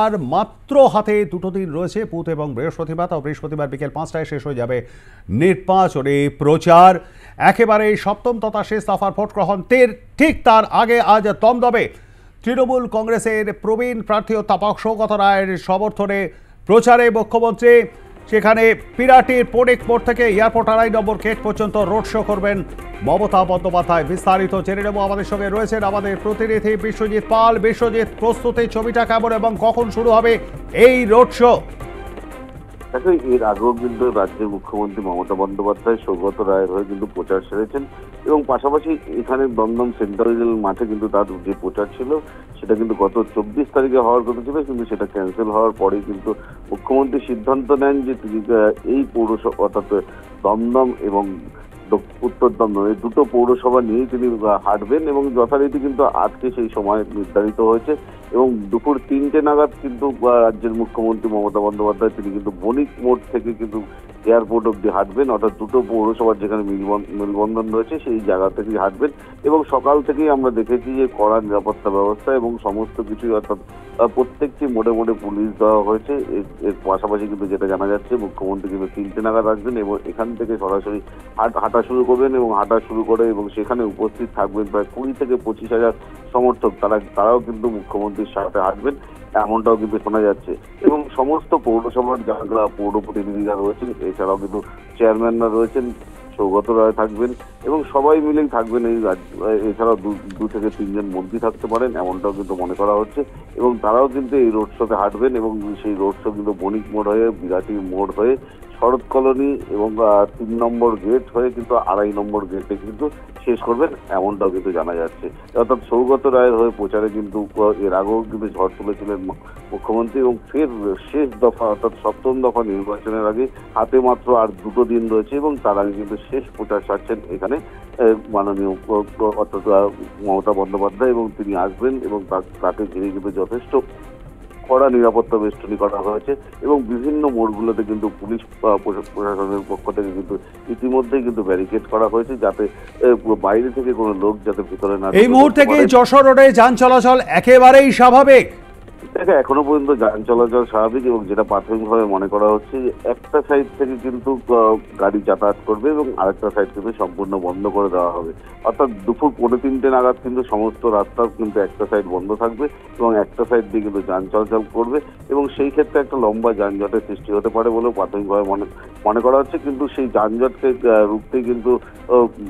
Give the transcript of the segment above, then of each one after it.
আর মাত্র হাতে দুটো দিন রয়েছে, বুধ এবং বৃহস্পতিবার। তাও বৃহস্পতিবার বিকেল 5টায় শেষ হয়ে যাবে নির্বাচনী প্রচার। একেবারে সপ্তম তথা শেষ দফার ভোট গ্রহণ ঠিক তার আগে আজ দমদমে তৃণমূল কংগ্রেসের প্রবীণ প্রার্থী অধ্যাপক সৌগত রায়ের সমর্থনে প্রচারে মুখ্যমন্ত্রী সেখানে পিরাটির পনেক মোড় থেকে এয়ারপোর্ট 2.5 নম্বর গেট পর্যন্ত রোড শো করবেন মমতা বন্দ্যোপাধ্যায়। বিস্তারিত জেনে নেব। আমাদের সঙ্গে রয়েছেন আমাদের প্রতিনিধি বিশ্বজিৎ পাল। বিশ্বজিৎ, প্রস্তুতি ছবিটা কেমন এবং কখন শুরু হবে এই রোড শো? দেখো, এর আগেও কিন্তু রাজ্যের মুখ্যমন্ত্রী মমতা বন্দ্যোপাধ্যায় সৌগত রায়ের হয়ে কিন্তু প্রচার সেরেছেন এবং পাশাপাশি এখানে দমদম সেন্ট্রাল জেল মাঠে কিন্তু তার যে প্রচার ছিল সেটা কিন্তু গত 24 তারিখে হওয়ার কথা ছিল, কিন্তু সেটা ক্যান্সেল হওয়ার পরেই কিন্তু মুখ্যমন্ত্রী সিদ্ধান্ত নেন যে তিনি এই পৌরসভা অর্থাৎ দমদম এবং উত্তর দমদম এই দুটো পৌরসভা নিয়েই তিনি হাঁটবেন এবং যথারীতি কিন্তু আজকে সেই সময় নির্ধারিত হয়েছে এবং দুপুর 3টে নাগাদ কিন্তু রাজ্যের মুখ্যমন্ত্রী মমতা বন্দ্যোপাধ্যায় তিনি কিন্তু বণিক মোড় থেকে কিন্তু এয়ারপোর্ট অব্দি হাঁটবেন, অর্থাৎ দুটো পৌরসভার যেখানে মেলবন্ধন রয়েছে সেই জায়গা থেকেই হাঁটবেন। এবং সকাল থেকেই আমরা দেখেছি যে কড়া নিরাপত্তা ব্যবস্থা এবং সমস্ত কিছুই, অর্থাৎ প্রত্যেকটি মোড়ে মোড়ে পুলিশ দেওয়া হয়েছে। এর পাশাপাশি কিন্তু যেটা জানা যাচ্ছে মুখ্যমন্ত্রী কিন্তু 3টে নাগাদ আসবেন এবং এখান থেকে সরাসরি হাঁটা শুরু করবেন এবং হাঁটা শুরু করে এবং সেখানে উপস্থিত থাকবেন প্রায় 20 থেকে 25,000 সমর্থক। তারাও কিন্তু মুখ্যমন্ত্রীর সাথে হাঁটবেন এমনটাও কিন্তু শোনা যাচ্ছে এবং সমস্ত পৌরসভার যারা পৌর প্রতিনিধিরা রয়েছেন, এছাড়াও কিন্তু চেয়ারম্যানরা রয়েছেন, সৌগত রায় থাকবেন এবং সবাই মিলেই থাকবেন এই এছাড়াও 2 থেকে 3 জন মন্ত্রী থাকতে পারেন এমনটাও কিন্তু মনে করা হচ্ছে এবং তারাও কিন্তু এই রোড শোতে হাঁটবেন এবং সেই রোড শো কিন্তু বণিক মোড় হয়ে বিরাটি মোড় হয়ে শরৎ কলোনি এবং 3 নম্বর গেট হয়ে কিন্তু 2.5 নম্বর গেটে কিন্তু শেষ করবেন এমনটাও কিন্তু জানা যাচ্ছে। অর্থাৎ সৌগত রায়ের হয়ে প্রচারে কিন্তু এর আগেও কিন্তু ঝড় তুলেছিলেন মুখ্যমন্ত্রী এবং ফের শেষ দফা অর্থাৎ সপ্তম দফা নির্বাচনের আগে হাতে মাত্র আর 2 দিন রয়েছে এবং তার আগে কিন্তু শেষ প্রচার সারছেন এখানে মাননীয় অর্থাৎ মমতা বন্দ্যোপাধ্যায় এবং তিনি আসবেন এবং তাকে ঘিরে কিন্তু যথেষ্ট কড়া নিরাপত্তা বেষ্টনী করা হয়েছে এবং বিভিন্ন মোড়গুলোতে কিন্তু পুলিশ প্রশাসনের পক্ষ থেকে কিন্তু ইতিমধ্যেই কিন্তু ব্যারিকেড করা হয়েছে যাতে বাইরে থেকে কোনো লোক যাতে ভিতরে না। এই মুহূর্তে কি যশোর রোডে যান চলাচল একেবারেই স্বাভাবিক? দেখো, এখনো পর্যন্ত যান চলাচল স্বাভাবিক এবং যেটা প্রাথমিকভাবে মনে করা হচ্ছে যে একটা সাইড থেকে কিন্তু গাড়ি যাতায়াত করবে এবং আরেকটা সাইড কিন্তু সম্পূর্ণ বন্ধ করে দেওয়া হবে। অর্থাৎ দুপুর 2:45 নাগাদ কিন্তু সমস্ত রাস্তা কিন্তু একটা সাইড বন্ধ থাকবে এবং একটা সাইড দিয়ে কিন্তু যান চলাচল করবে এবং সেই ক্ষেত্রে একটা লম্বা যানজটের সৃষ্টি হতে পারে বলেও প্রাথমিকভাবে মনে করা হচ্ছে। কিন্তু সেই যানজটকে রুখতে কিন্তু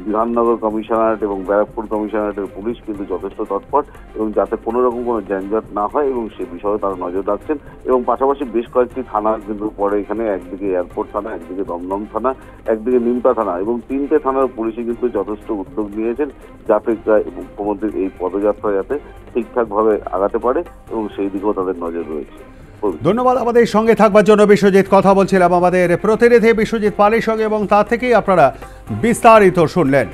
বিধাননগর কমিশনারেট এবং ব্যারাকপুর কমিশনারেটের পুলিশ কিন্তু যথেষ্ট তৎপর এবং যাতে কোনো রকম কোনো যানজট না হয় এবং সে বিষয়ে তারা নজর রাখছেন এবং পাশাপাশি বেশ কয়েকটি থানা কিন্তু পরে এখানে, একদিকে এয়ারপোর্ট থানা, একদিকে দমদম থানা, একদিকে নিমতা থানা এবং 3টে থানার পুলিশে কিন্তু যথেষ্ট উদ্যোগ নিয়েছেন যাতে মুখ্যমন্ত্রীর এই পদযাত্রা যাতে ঠিকঠাকভাবে আগাতে পারে এবং সেই দিকেও তাদের নজর রয়েছে। ধন্যবাদ আমাদের সঙ্গে থাকবার জন্য বিশ্বজিৎ। কথা বলছিলাম আমাদের প্রতিনিধি বিশ্বজিৎ পালের সঙ্গে এবং তার থেকেই আপনারা বিস্তারিত শুনলেন।